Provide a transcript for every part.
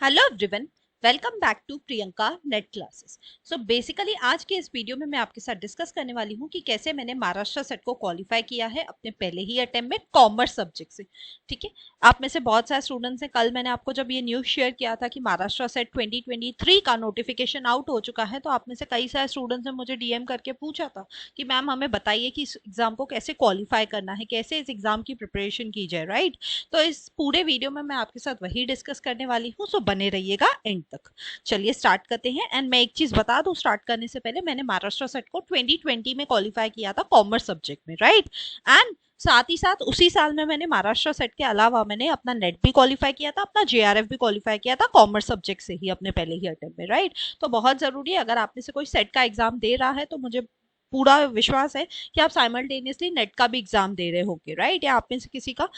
Hello everyone, welcome back to Priyanka NET classes. So basically आज के इस वीडियो में मैं आपके साथ डिस्कस करने वाली हूँ कि कैसे मैंने महाराष्ट्र सेट को क्वालिफाई किया है अपने पहले ही अटेम्प्ट में कॉमर्स सब्जेक्ट से। ठीक है, आप में से बहुत सारे स्टूडेंट्स हैं, कल मैंने आपको जब ये न्यूज़ शेयर किया था कि महाराष्ट्र सेट 2023 का नोटिफिकेशन आउट हो चुका है, तो आप में से कई सारे स्टूडेंट्स ने मुझे डीएम करके पूछा था कि मैम हमें बताइए कि इस एग्जाम को कैसे क्वालिफाई करना है, कैसे इस एग्जाम की प्रिपरेशन की जाए, राइट। तो इस पूरे वीडियो में मैं आपके साथ वही डिस्कस करने वाली हूँ, सो बने रहिएगा एंड तक। चलिए स्टार्ट करते हैं। एंड मैं एक चीज बता दूं स्टार्ट करने से पहले, मैंने महाराष्ट्र सेट को 2020 में क्वालिफाई किया था कॉमर्स सब्जेक्ट में, राइट। एंड साथ ही साथ उसी साल में मैंने महाराष्ट्र सेट के अलावा मैंने अपना नेट भी क्वालिफाई किया था, अपना जेआरएफ भी क्वालिफाई किया था कॉमर्स सब्जेक्ट से ही अपने पहले ही अटेम्प्ट में, राइट। तो बहुत जरूरी है, अगर आप में से कोई सेट का एग्जाम दे रहा है तो मुझे पूरा विश्वास है कि आप साइमल्टेनियसली नेट का भी एग्जाम दे रहे होंगे, राइट। या आप में से किसी का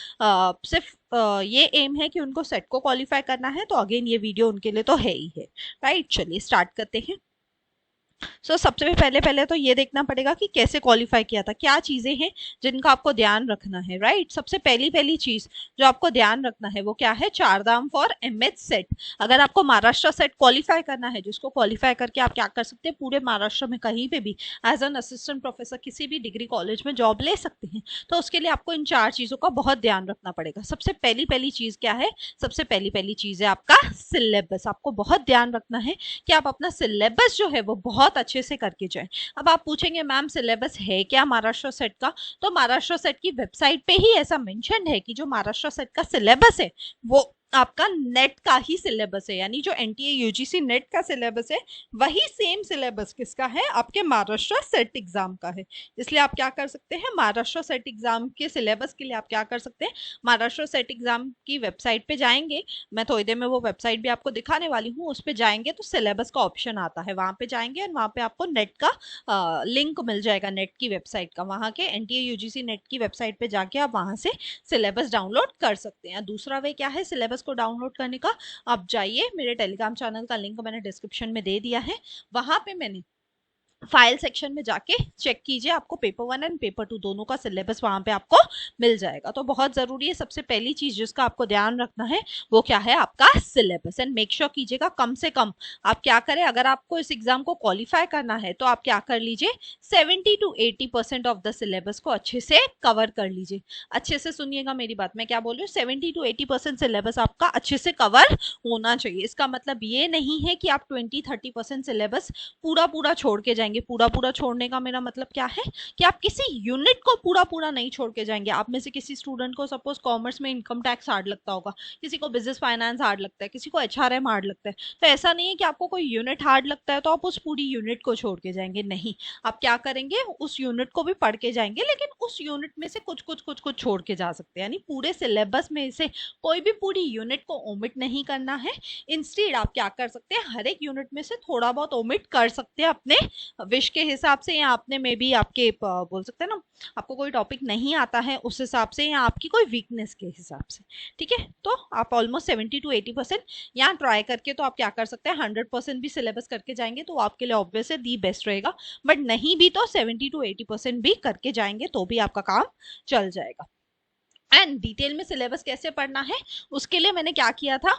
सिर्फ ये एम है कि उनको सेट को क्वालिफाई करना है, तो अगेन ये वीडियो उनके लिए तो है ही है, राइट। चलिए स्टार्ट करते हैं। सबसे पहले पहले तो ये देखना पड़ेगा कि कैसे क्वालिफाई किया था, क्या चीजें हैं जिनका आपको ध्यान रखना है, राइट। सबसे पहली पहली चीज जो आपको ध्यान रखना है वो क्या है, चारधाम फॉर एमएच सेट। अगर आपको महाराष्ट्र सेट क्वालिफाई करना है, जिसको क्वालिफाई करके आप क्या कर सकते हैं, पूरे महाराष्ट्र में कहीं पे भी एज एन असिस्टेंट प्रोफेसर किसी भी डिग्री कॉलेज में जॉब ले सकते हैं। तो उसके लिए आपको इन चार चीजों का बहुत ध्यान रखना पड़ेगा। सबसे पहली पहली चीज क्या है, सबसे पहली पहली चीज है आपका सिलेबस। आपको बहुत ध्यान रखना है कि आप अपना सिलेबस जो है वो बहुत अच्छे से करके जाए। अब आप पूछेंगे मैम सिलेबस है क्या महाराष्ट्र सेट का, तो महाराष्ट्र सेट की वेबसाइट पे ही ऐसा मेंशन है कि जो महाराष्ट्र सेट का सिलेबस है वो आपका नेट का ही सिलेबस है, यानी जो एनटीए यूजीसी नेट का सिलेबस है वही सेम सिलेबस किसका है, आपके महाराष्ट्र सेट एग्जाम का है। इसलिए आप क्या कर सकते हैं, महाराष्ट्र सेट एग्जाम के सिलेबस के लिए आप क्या कर सकते हैं, महाराष्ट्र सेट एग्जाम की वेबसाइट पे जाएंगे। मैं थोड़ी देर में वो वेबसाइट भी आपको दिखाने वाली हूँ। उस पर जाएंगे तो सिलेबस का ऑप्शन आता है, वहां पे जाएंगे और वहां पे आपको नेट का लिंक मिल जाएगा, नेट की वेबसाइट का। वहां के एनटीए यूजीसी नेट की वेबसाइट पे जाके आप वहां से सिलेबस डाउनलोड कर सकते हैं। दूसरा वे क्या है सिलेबस को डाउनलोड करने का, आप जाइए, मेरे टेलीग्राम चैनल का लिंक मैंने डिस्क्रिप्शन में दे दिया है, वहां पे मैंने फाइल सेक्शन में जाके चेक कीजिए, आपको पेपर 1 एंड पेपर 2 दोनों का सिलेबस वहां पे आपको मिल जाएगा। तो बहुत जरूरी है, सबसे पहली चीज जिसका आपको ध्यान रखना है वो क्या है, आपका सिलेबस। एंड मेक श्योर कीजिएगा कम से कम आप क्या करें, अगर आपको इस एग्जाम को क्वालिफाई करना है तो आप क्या कर लीजिए, 70 to 80% ऑफ द सिलेबस को अच्छे से कवर कर लीजिए। अच्छे से सुनिएगा मेरी बात, मैं क्या बोल रही हूँ, 70 to 80% सिलेबस आपका अच्छे से कवर होना चाहिए। इसका मतलब ये नहीं है कि आप 20-30% सिलेबस पूरा पूरा छोड़ के जाएंगे। पूरा पूरा छोड़ने का मेरा मतलब क्या है कि आप किसी यूनिट को पूरा पूरा नहीं छोड़ के जाएंगे। आप में से किसी स्टूडेंट को सपोज कॉमर्स में इनकम टैक्स हार्ड लगता होगा, किसी को बिजनेस फाइनेंस हार्ड लगता है, किसी को एचआरएम हार्ड लगता है। तो ऐसा नहीं है कि आपको कोई यूनिट हार्ड लगता है तो आप उस पूरी यूनिट को छोड़ के जाएंगे, नहीं। आप क्या करेंगे, उस यूनिट को भी पढ़ के जाएंगे, लेकिन उस यूनिट में से कुछ कुछ कुछ कुछ छोड़ के जा सकते हैं। यानी पूरे सिलेबस में से कोई भी पूरी यूनिट को ओमिट नहीं करना है। इंस्टेड आप क्या कर सकते हैं, हर एक यूनिट में से थोड़ा बहुत ओमिट कर सकते हैं अपने विश के हिसाब से, या आपने में भी आपके बोल सकते हैं ना, आपको कोई टॉपिक नहीं आता है उस हिसाब से, या आपकी कोई वीकनेस के हिसाब से। ठीक है, तो आप ऑलमोस्ट 70 to 80% यहाँ ट्राई करके तो आप क्या कर सकते हैं, 100% भी सिलेबस करके जाएंगे तो आपके लिए ऑब्वियसली दी बेस्ट रहेगा। बट नहीं भी तो 70 to 80% भी करके जाएंगे तो भी आपका काम चल जाएगा। एंड डिटेल में सिलेबस कैसे पढ़ना है उसके लिए मैंने क्या किया था,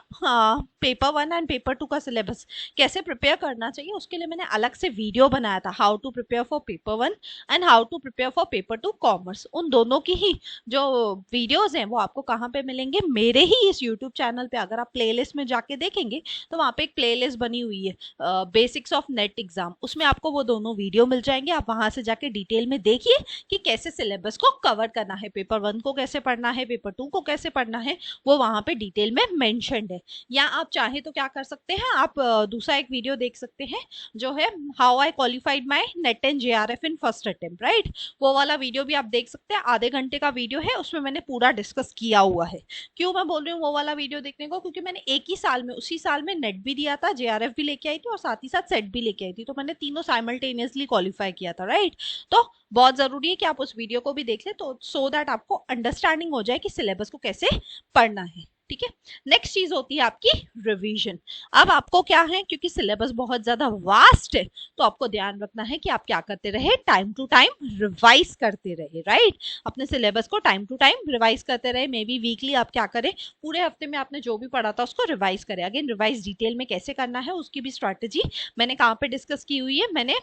पेपर 1 एंड पेपर 2 का सिलेबस कैसे प्रिपेयर करना चाहिए उसके लिए मैंने अलग से वीडियो बनाया था, how to prepare for paper 1 and how to prepare for paper 2 commerce. उन दोनों की ही जो वीडियोज हैं वो आपको कहाँ पे मिलेंगे, मेरे ही इस यूट्यूब चैनल पे। अगर आप प्लेलिस्ट में जाके देखेंगे तो वहाँ पे एक प्लेलिस्ट बनी हुई है, बेसिक्स ऑफ नेट एग्जाम, उसमें आपको वो दोनों वीडियो मिल जाएंगे। आप वहां से जाके डिटेल में देखिए कि कैसे सिलेबस को कवर करना है, पेपर 1 को कैसे पढ़ना है, पेपर 2 को कैसे पढ़ना है, वो वहां पे डिटेल में मेंशन्ड है। या आप चाहे तो क्या कर सकते हैं, आप दूसरा एक वीडियो देख सकते हैं जो है how I qualified my NET and JRF in first attempt, right. वो वाला वीडियो भी आप देख सकते हैं, आधे घंटे का वीडियो है, उसमें मैंने पूरा डिस्कस किया हुआ है। क्यों मैं बोल रही हूँ वो वाला वीडियो देखने को, क्योंकि मैंने एक ही साल में, उसी साल में नेट भी दिया था, जेआरएफ भी लेके आई थी और साथ ही साथ सेट भी लेके आई थी, तो मैंने तीनों साइमल्टेनियसली क्वालिफाई किया था, राइट। तो बहुत जरूरी है कि आप उस वीडियो को भी देख ले, तो सो दैट आपको अंडरस्टैंडिंग हो जाए कि सिलेबस को कैसे पढ़ना है। ठीक है। नेक्स्ट चीज होती है आपकी रिवीजन। अब आपको क्या है, क्योंकि सिलेबस बहुत ज्यादा वास्ट है, तो आपको ध्यान रखना है कि आप क्या करते रहे, टाइम टू टाइम रिवाइज करते रहे, राइट। अपने सिलेबस को टाइम टू टाइम रिवाइज करते रहे। मे बी वीकली आप क्या करें, पूरे हफ्ते में आपने जो भी पढ़ा था उसको रिवाइज करें। अगेन रिवाइज डिटेल में कैसे करना है उसकी भी स्ट्रैटेजी मैंने कहाँ पे डिस्कस की हुई है, मैंने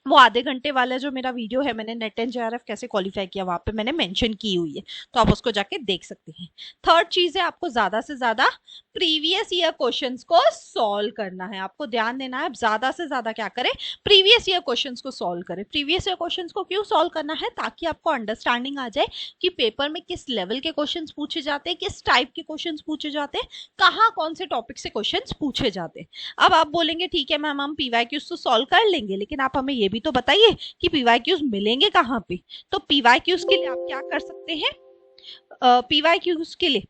वो आधे घंटे वाला जो मेरा वीडियो है, मैंने नेट एंड जेआरएफ कैसे क्वालिफाई किया वहां पे मैंने मेंशन की हुई है, तो आप उसको जाके देख सकते हैं। थर्ड चीज है, आपको ज्यादा से ज्यादा प्रीवियस ईयर क्वेश्चंस को सॉल्व करना है। आपको ध्यान देना है, ज्यादा से ज्यादा क्या करें, प्रीवियस ईयर क्वेश्चंस को सॉल्व करें। प्रीवियस ईयर क्वेश्चंस को क्यों सॉल्व करना है, ताकि आपको अंडरस्टैंडिंग आ जाए कि पेपर में किस लेवल के क्वेश्चंस पूछे जाते हैं, किस टाइप के क्वेश्चंस पूछे जाते हैं, कहाँ कौन से टॉपिक से क्वेश्चंस पूछे जाते हैं। अब आप बोलेंगे ठीक है मैम हम पीवाईक्यूज तो सॉल्व कर लेंगे, लेकिन आप हमें ये भी तो बताइए कि पीवाईक्यूज मिलेंगे कहाँ पे। तो पीवाईक्यूज के लिए आप क्या कर सकते हैं, पीवाईक्यूज के लिए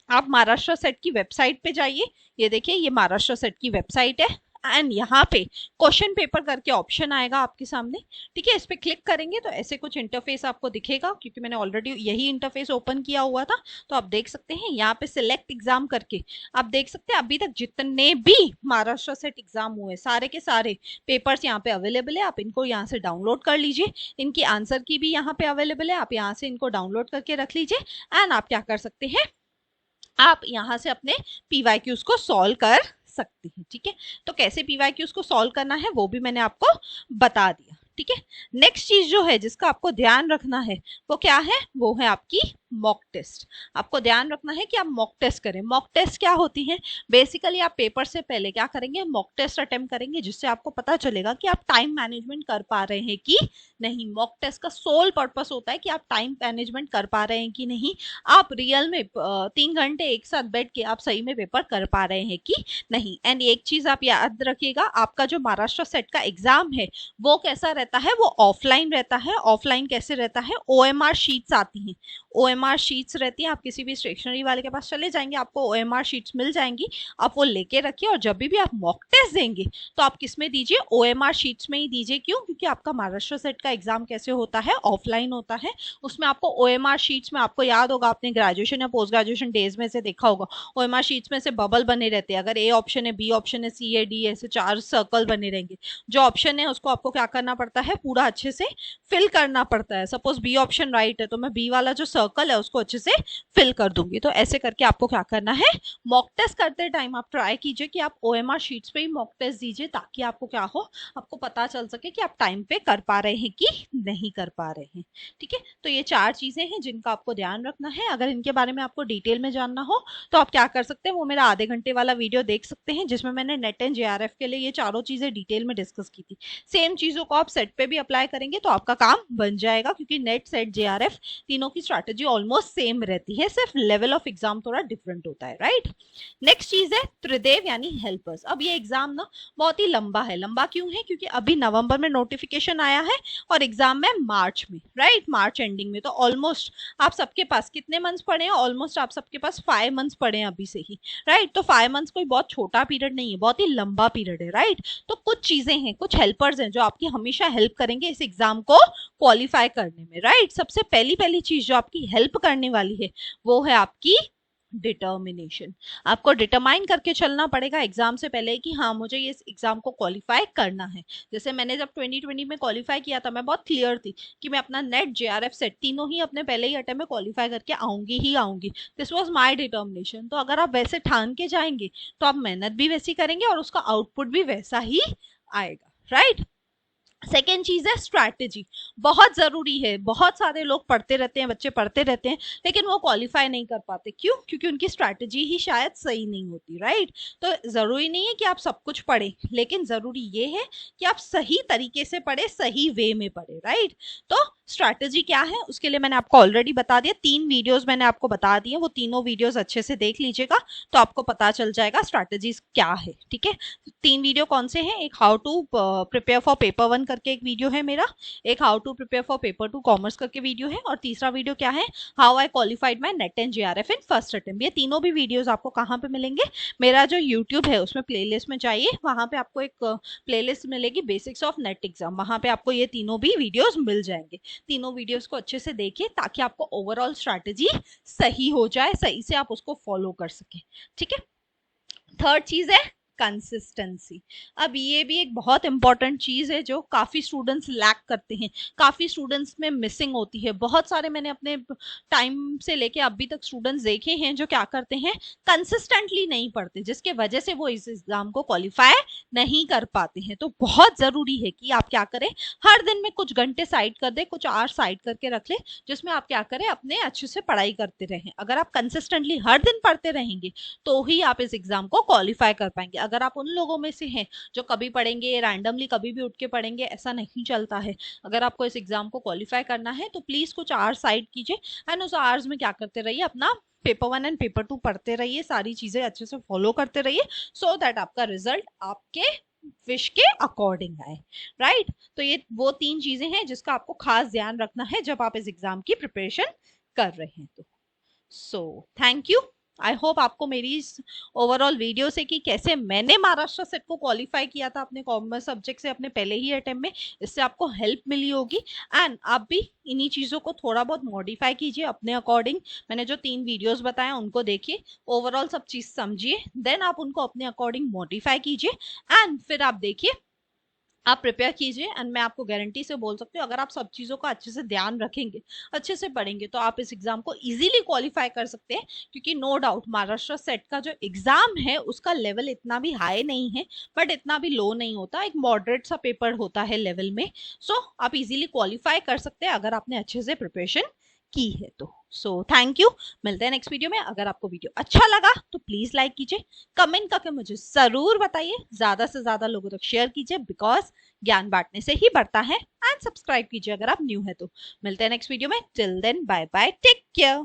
आप महाराष्ट्र सेट की वेबसाइट पे जाइए। ये देखिए, ये महाराष्ट्र सेट की वेबसाइट है एंड यहाँ पे क्वेश्चन पेपर करके ऑप्शन आएगा आपके सामने, ठीक है। इस पे क्लिक करेंगे तो ऐसे कुछ इंटरफेस आपको दिखेगा, क्योंकि मैंने ऑलरेडी यही इंटरफेस ओपन किया हुआ था। तो आप देख सकते हैं यहाँ पे सिलेक्ट एग्जाम करके आप देख सकते हैं अभी तक जितने भी महाराष्ट्र सेट एग्जाम हुए सारे के सारे पेपर्स यहाँ पे अवेलेबल है। आप इनको यहाँ से डाउनलोड कर लीजिए, इनकी आंसर की भी यहाँ पे अवेलेबल है, आप यहाँ से इनको डाउनलोड करके रख लीजिए एंड आप क्या कर सकते हैं, आप यहां से अपने पीवाईक्यूज को सॉल्व कर सकते हैं, ठीक है। तो कैसे पीवाईक्यूज को सॉल्व करना है वो भी मैंने आपको बता दिया, ठीक है। नेक्स्ट चीज जो है जिसका आपको ध्यान रखना है वो क्या है, वो है आपकी मॉक टेस्ट। आपको ध्यान रखना है कि आप मॉक टेस्ट करें। मॉक टेस्ट क्या होती है, बेसिकली आप पेपर से पहले क्या करेंगे, मॉक टेस्ट अटेम्प्ट करेंगे, जिससे आपको पता चलेगा कि आप टाइम मैनेजमेंट कर पा रहे हैं कि नहीं। मॉक टेस्ट का सोल पर्पस होता है कि आप टाइम मैनेजमेंट कर पा रहे हैं कि नहीं, आप रियल में 3 घंटे एक साथ बैठ के आप सही में पेपर कर पा रहे हैं कि नहीं। एंड एक चीज आप याद रखिएगा, आपका जो महाराष्ट्र सेट का एग्जाम है वो कैसा रहता है, वो ऑफलाइन रहता है। ऑफलाइन कैसे रहता है, ओएमआर शीट्स आती हैं, ओएमआर शीट्स रहती है। आप किसी भी स्टेशनरी वाले के पास चले जाएंगे, आपको ओएमआर शीट्स मिल जाएंगी, आप वो लेके रखिए। और जब भी आप मॉक टेस्ट देंगे तो आप किस में दीजिए, ओएमआर शीट्स में ही दीजिए। क्यों, क्योंकि आपका महाराष्ट्र सेट का एग्जाम कैसे होता है, ऑफलाइन होता है। उसमें आपको ओएमआर शीट्स में, आपको याद होगा आपने ग्रेजुएशन या पोस्ट ग्रेजुएशन डेज में से देखा होगा, ओएमआर शीट्स में से बबल बने रहते हैं। अगर ए ऑप्शन है, बी ऑप्शन है, सी है, डी, ऐसे 4 सर्कल बने रहेंगे। जो ऑप्शन है उसको आपको क्या करना पड़ता है, पूरा अच्छे से फिल करना पड़ता है। सपोज बी ऑप्शन राइट है तो मैं बी वाला जो सर्कल है उसको अच्छे से फिल कर दूंगी। तो ऐसे करके आपको क्या करना है, मॉक टेस्ट करते टाइम आप ट्राई कीजिए कि आप ओएमआर शीट्स पे ही मॉक टेस्ट दीजिए, ताकि आपको क्या हो, आपको पता चल सके कि आप टाइम पे कर पा रहे हैं कि नहीं कर पा रहे हैं, ठीक है। तो ये 4 चीजें हैं जिनका आपको ध्यान रखना है। अगर इनके बारे में आपको डिटेल में जानना हो तो आप क्या कर सकते हैं, वो मेरा आधे घंटे वाला वीडियो देख सकते हैं, जिसमें मैंने नेट एंड जेआरएफ के लिए ये चारों चीजें डिटेल में डिस्कस की थी। सेम चीजों को आप सेट पे भी अप्लाई करेंगे तो आपका काम बन जाएगा, क्योंकि नेट सेट जेआरएफ तीनों की स्ट्रैटेजी ऑलमोस्ट सेम रहती है, सिर्फ लेवल ऑफ एग्जाम थोड़ा डिफरेंट होता है, राइट। नेक्स्ट चीज है त्रिदेव यानी हेल्पर्स। अब ये एग्जाम ना बहुत ही लंबा है। लंबा क्यों है, क्योंकि अभी नवंबर में नोटिफिकेशन आया है और एग्जाम है मार्च में, राइट, मार्च एंडिंग में। तो ऑलमोस्ट आप सबके पास कितने मंथ्स पड़े हैं, ऑलमोस्ट आप सबके पास 5 मंथ्स पड़े हैं अभी से ही, राइट। तो 5 मंथ्स कोई बहुत छोटा पीरियड नहीं है, बहुत ही लंबा पीरियड है, राइट। तो कुछ चीजें हैं, कुछ हेल्पर्स हैं जो आपकी हमेशा हेल्प करेंगे इस एग्जाम को क्वालिफाई करने में, राइट। सबसे पहली चीज जो आपकी हेल्प करने वाली है वो है आपकी डिटर्मिनेशन। आपको डिटरमाइन करके चलना पड़ेगा एग्जाम से पहले कि हाँ मुझे ये एग्जाम को क्वालिफाई करना है। जैसे मैंने जब 2020 में क्वालिफाई किया था, मैं बहुत क्लियर थी कि मैं अपना नेट जेआरएफ सेट तीनों ही अपने पहले ही अटेम्प्ट में क्वालिफाई करके आऊंगी ही आऊंगी। This was my determination. तो अगर आप वैसे ठान के जाएंगे तो आप मेहनत भी वैसी करेंगे और उसका आउटपुट भी वैसा ही आएगा, राइट। सेकेंड चीज है स्ट्रैटेजी। बहुत जरूरी है। बहुत सारे लोग पढ़ते रहते हैं, बच्चे पढ़ते रहते हैं, लेकिन वो क्वालिफाई नहीं कर पाते। क्यों, क्योंकि उनकी स्ट्रैटेजी ही शायद सही नहीं होती, राइट। तो जरूरी नहीं है कि आप सब कुछ पढ़ें, लेकिन जरूरी ये है कि आप सही तरीके से पढ़े, सही वे में पढ़े, राइट। तो स्ट्रैटेजी क्या है उसके लिए मैंने आपको ऑलरेडी बता दिया, 3 वीडियोस मैंने आपको बता दिए, वो तीनों वीडियोस अच्छे से देख लीजिएगा तो आपको पता चल जाएगा स्ट्रैटेजीज क्या है, ठीक है। 3 वीडियो कौन से हैं, एक how to prepare for paper 1 करके एक वीडियो है मेरा, एक how to prepare for paper 2 commerce करके वीडियो है, और तीसरा वीडियो क्या है, how I qualified my NET and JRF in first attempt. ये तीनों भी वीडियोस आपको कहाँ पे मिलेंगे, मेरा जो यूट्यूब है उसमें प्लेलिस्ट में जाइए, वहां पे आपको एक प्लेलिस्ट मिलेगी बेसिक्स ऑफ नेट एग्जाम, वहां पे आपको ये तीनों भी वीडियोस मिल जाएंगे। तीनों वीडियोस को अच्छे से देखिए ताकि आपको ओवरऑल स्ट्रैटेजी सही हो जाए, सही से आप उसको फॉलो कर सके। ठीक है। थर्ड चीज है कंसिस्टेंसी। अब ये भी एक बहुत इंपॉर्टेंट चीज है जो काफी स्टूडेंट्स लैक करते हैं, काफी स्टूडेंट्स में मिसिंग होती है। बहुत सारे मैंने अपने टाइम से लेके अभी तक स्टूडेंट्स देखे हैं जो क्या करते हैं, कंसिस्टेंटली नहीं पढ़ते, जिसके वजह से वो इस एग्जाम को क्वालिफाई नहीं कर पाते हैं। तो बहुत जरूरी है कि आप क्या करें, हर दिन में कुछ घंटे साइड कर दे, कुछ आवर साइड करके रख ले, जिसमें आप क्या करें, अपने अच्छे से पढ़ाई करते रहें। अगर आप कंसिस्टेंटली हर दिन पढ़ते रहेंगे तो ही आप इस एग्जाम को क्वालिफाई कर पाएंगे। अगर आप उन लोगों में से हैं जो कभी पढ़ेंगे, रैंडमली कभी भी उठ के पढ़ेंगे, ऐसा नहीं चलता है। अगर आपको इस एग्जाम को क्वालिफाई करना है तो प्लीज कुछ आवर्स साइड कीजिए एंड उस आवर्स में क्या करते रहिए, अपना पेपर 1 एंड पेपर 2 पढ़ते रहिए, सारी चीजें अच्छे से फॉलो करते रहिए, सो दैट आपका रिजल्ट आपके विश के अकॉर्डिंग आए। राइट। तो ये वो 3 चीजें हैं जिसका आपको खास ध्यान रखना है जब आप इस एग्जाम की प्रिपरेशन कर रहे हैं। तो so thank you. I hope आपको मेरी इस ओवरऑल वीडियो से कि कैसे मैंने महाराष्ट्र सेट को क्वालिफाई किया था अपने कॉमर्स सब्जेक्ट से अपने पहले ही अटेम्प्ट में, इससे आपको हेल्प मिली होगी। एंड आप भी इन्हीं चीज़ों को थोड़ा बहुत मॉडिफाई कीजिए अपने अकॉर्डिंग। मैंने जो 3 वीडियोस बताए उनको देखिए, ओवरऑल सब चीज़ समझिए, देन आप उनको अपने अकॉर्डिंग मॉडिफाई कीजिए एंड फिर आप देखिए, आप प्रिपेयर कीजिए। एंड मैं आपको गारंटी से बोल सकती हूँ, अगर आप सब चीज़ों का अच्छे से ध्यान रखेंगे, अच्छे से पढ़ेंगे, तो आप इस एग्जाम को इजीली क्वालिफाई कर सकते हैं। क्योंकि नो डाउट महाराष्ट्र सेट का जो एग्जाम है उसका लेवल इतना भी हाई नहीं है, बट इतना भी लो नहीं होता, एक मॉडरेट सा पेपर होता है लेवल में। सो आप इजीली क्वालिफाई कर सकते हैं अगर आपने अच्छे से प्रिपरेशन की है तो। So thank you. मिलते हैं नेक्स्ट वीडियो में। अगर आपको वीडियो अच्छा लगा तो प्लीज लाइक कीजिए, कमेंट करके मुझे जरूर बताइए, ज्यादा से ज्यादा लोगों तक शेयर कीजिए, बिकॉज ज्ञान बांटने से ही बढ़ता है। एंड सब्सक्राइब कीजिए अगर आप न्यू है तो। मिलते हैं नेक्स्ट वीडियो में। Till then bye bye, take care.